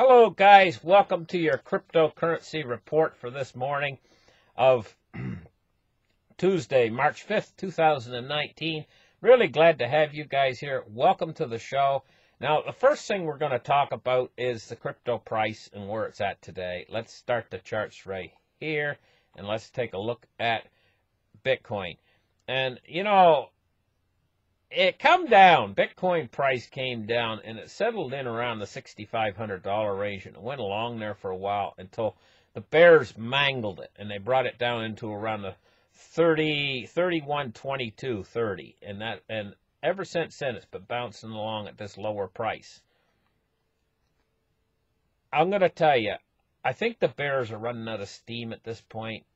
Hello, guys. Welcome to your cryptocurrency report for this morning of Tuesday, March 5th, 2019. Really glad to have you guys here. Welcome to the show. Now, the first thing we're going to talk about is the crypto price and where it's at today. Let's start the charts right here, and let's take a look at Bitcoin. And, it come down. Bitcoin price came down, and it settled in around the $6,500 range, and it went along there for a while until the bears mangled it, and they brought it down into around the 31, 22, 30, and ever since then it's been bouncing along at this lower price. I'm going to tell you, I think the bears are running out of steam at this point,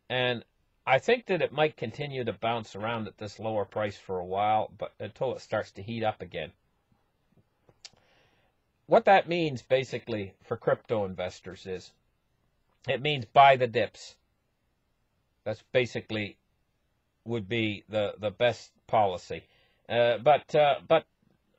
and I think that it might continue to bounce around at this lower price for a while, but until it starts to heat up again. What that means basically for crypto investors is it means buy the dips. That's basically would be the best policy. But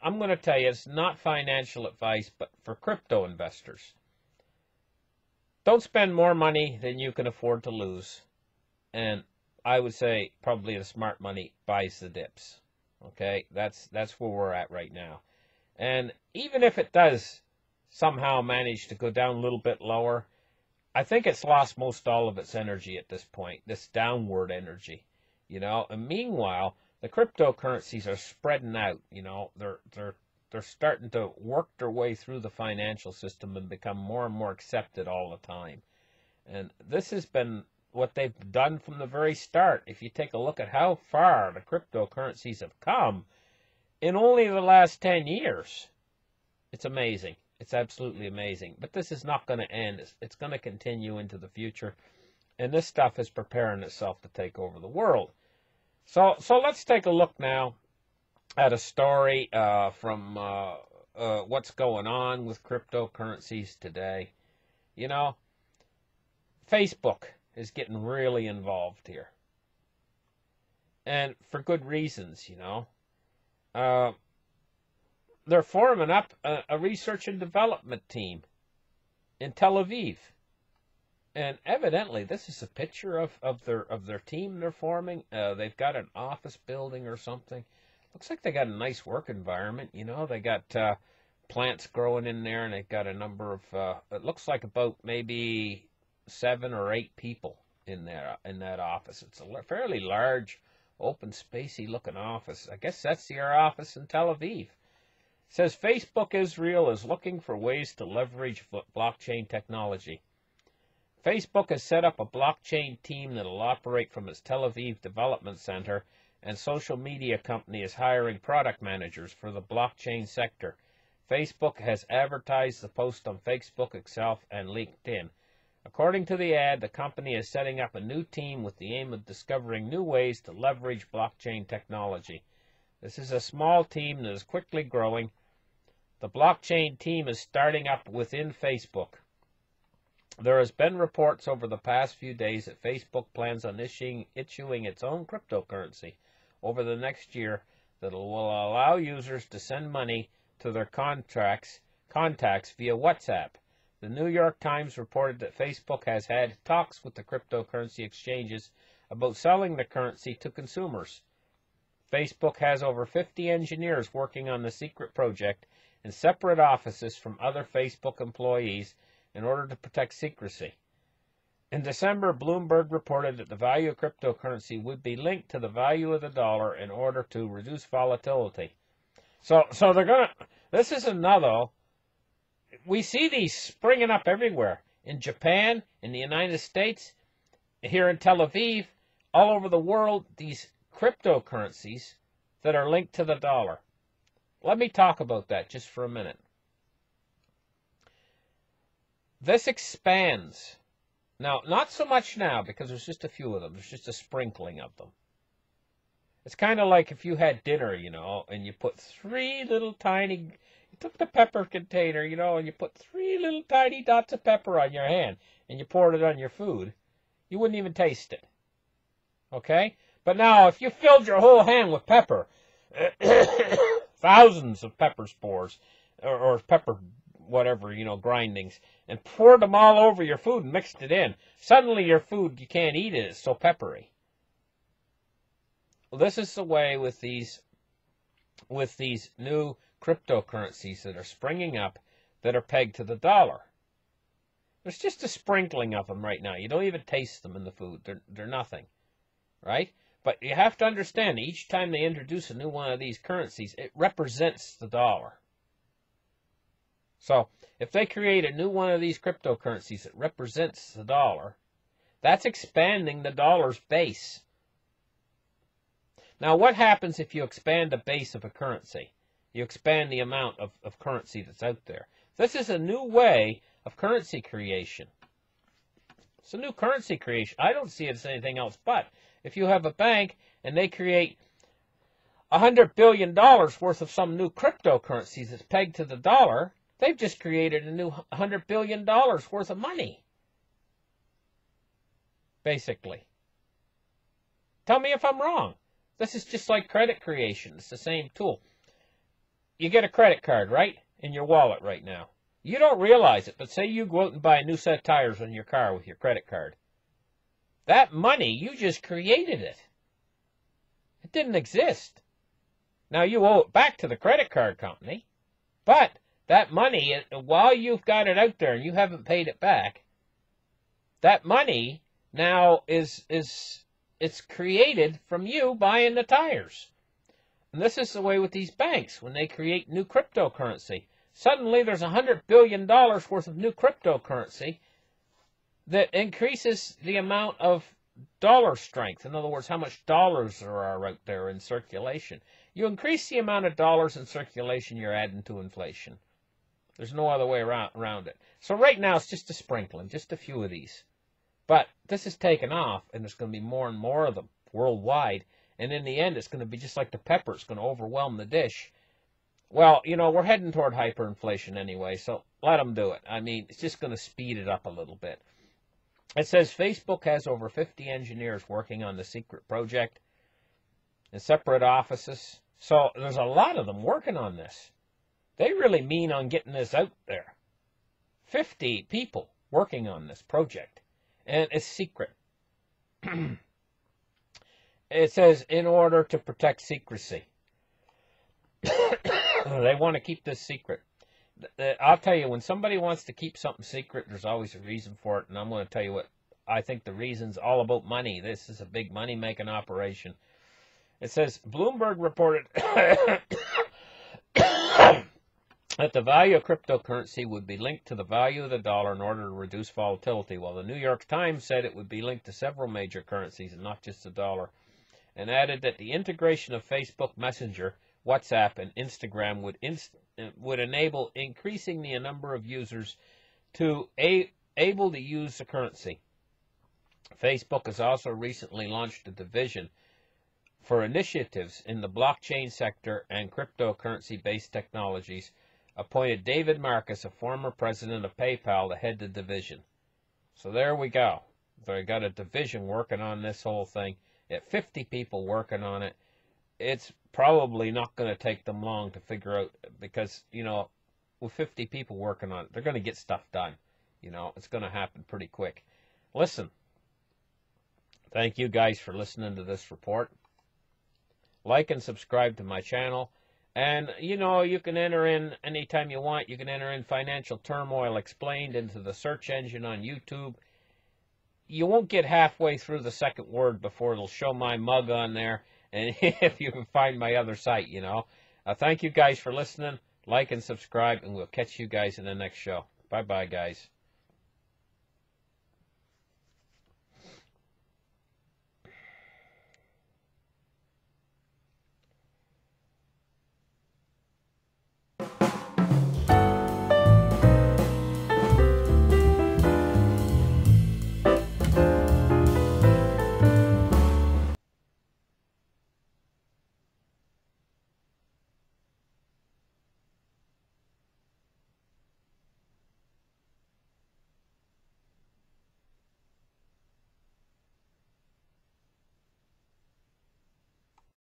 I'm going to tell you, it's not financial advice, but for crypto investors. Don't spend more money than you can afford to lose. And I would say probably the smart money buys the dips. Okay, that's where we're at right now. And even if it does somehow manage to go down a little bit lower, I think it's lost most all of its energy at this point, this downward energy, And meanwhile, the cryptocurrencies are spreading out. They're starting to work their way through the financial system and become more and more accepted all the time. And this has been what they've done from the very start. If you take a look at how far the cryptocurrencies have come in only the last 10 years, it's amazing. It's absolutely amazing. But this is not going to end. It's going to continue into the future. And this stuff is preparing itself to take over the world. So let's take a look now at a story from what's going on with cryptocurrencies today. Facebook is getting really involved here. And for good reasons, They're forming up a research and development team in Tel Aviv. And evidently, this is a picture of their team they're forming. They've got an office building or something. Looks like they got a nice work environment, They got plants growing in there, and they've got a number of, it looks like about maybe 7 or 8 people in that office. It's a fairly large, open, spacey looking office. I guess that's their office in Tel Aviv. It says Facebook Israel is looking for ways to leverage blockchain technology. Facebook has set up a blockchain team that will operate from its Tel Aviv development center, and social media company is hiring product managers for the blockchain sector. Facebook has advertised the post on Facebook itself and LinkedIn. According to the ad, the company is setting up a new team with the aim of discovering new ways to leverage blockchain technology. This is a small team that is quickly growing. The blockchain team is starting up within Facebook. There has been reports over the past few days that Facebook plans on issuing its own cryptocurrency over the next year that will allow users to send money to their contacts via WhatsApp. The New York Times reported that Facebook has had talks with the cryptocurrency exchanges about selling the currency to consumers. Facebook has over 50 engineers working on the secret project in separate offices from other Facebook employees in order to protect secrecy. In December, Bloomberg reported that the value of cryptocurrency would be linked to the value of the dollar in order to reduce volatility. So they're gonna. This is another. We see these springing up everywhere. In Japan, in the United States, here in Tel Aviv, all over the world, these cryptocurrencies that are linked to the dollar. Let me talk about that just for a minute. This expands. Now, not so much now because there's just a few of them. There's just a sprinkling of them. It's kind of like if you had dinner, and you put 3 little tiny... You took the pepper container, and you put 3 little tiny dots of pepper on your hand, and you poured it on your food. You wouldn't even taste it. Okay? But now, if you filled your whole hand with pepper, thousands of pepper spores, or pepper whatever, grindings, and poured them all over your food and mixed it in. Suddenly your food, you can't eat it. It's so peppery. Well, this is the way with these new cryptocurrencies that are springing up that are pegged to the dollar. There's just a sprinkling of them right now. You don't even taste them in the food. They're nothing, right? But you have to understand, each time they introduce a new one of these currencies, it represents the dollar. So if they create a new one of these cryptocurrencies that represents the dollar, that's expanding the dollar's base. Now, what happens if you expand the base of a currency? You expand the amount of currency that's out there. This is a new way of currency creation. It's a new currency creation. I don't see it as anything else but if you have a bank and they create $100 billion worth of some new cryptocurrency that's pegged to the dollar, they've just created a new $100 billion worth of money, basically. Tell me if I'm wrong. This is just like credit creation. It's the same tool. You get a credit card, right, in your wallet right now. You don't realize it, but say you go out and buy a new set of tires on your car with your credit card. That money, you just created it. It didn't exist. Now, you owe it back to the credit card company, but that money, while you've got it out there and you haven't paid it back, that money now it's created from you buying the tires. And this is the way with these banks. When they create new cryptocurrency, suddenly there's $100 billion worth of new cryptocurrency that increases the amount of dollar strength. In other words, how much dollars there are out there in circulation. You increase the amount of dollars in circulation, you're adding to inflation. There's no other way around it. So right now it's just a sprinkling, just a few of these. But this is taken off, and there's going to be more and more of them worldwide. And in the end, it's going to be just like the pepper. It's going to overwhelm the dish. Well, we're heading toward hyperinflation anyway, so let them do it. I mean, it's just going to speed it up a little bit. It says Facebook has over 50 engineers working on the secret project in separate offices. So there's a lot of them working on this. They really mean on getting this out there. 50 people working on this project. And it's secret. It says, in order to protect secrecy. They want to keep this secret. I'll tell you, when somebody wants to keep something secret, there's always a reason for it. And I'm going to tell you what I think the reason's all about money. This is a big money-making operation. It says, Bloomberg reported that the value of cryptocurrency would be linked to the value of the dollar in order to reduce volatility, while the New York Times said it would be linked to several major currencies and not just the dollar, and added that the integration of Facebook Messenger, WhatsApp, and Instagram would enable increasing the number of users to able to use the currency. Facebook has also recently launched a division for initiatives in the blockchain sector and cryptocurrency-based technologies, appointed David Marcus, a former president of PayPal, to head the division. So there we go. They got a division working on this whole thing. 50 people working on it. It's probably not going to take them long to figure out, because, with 50 people working on it, they're going to get stuff done. It's going to happen pretty quick. Listen, thank you guys for listening to this report. Like and subscribe to my channel. And, you can enter in anytime you want. You can enter in Financial Turmoil Explained into the search engine on YouTube. You won't get halfway through the second word before it'll show my mug on there. And if you can find my other site, Thank you guys for listening. Like and subscribe, and we'll catch you guys in the next show. Bye-bye, guys.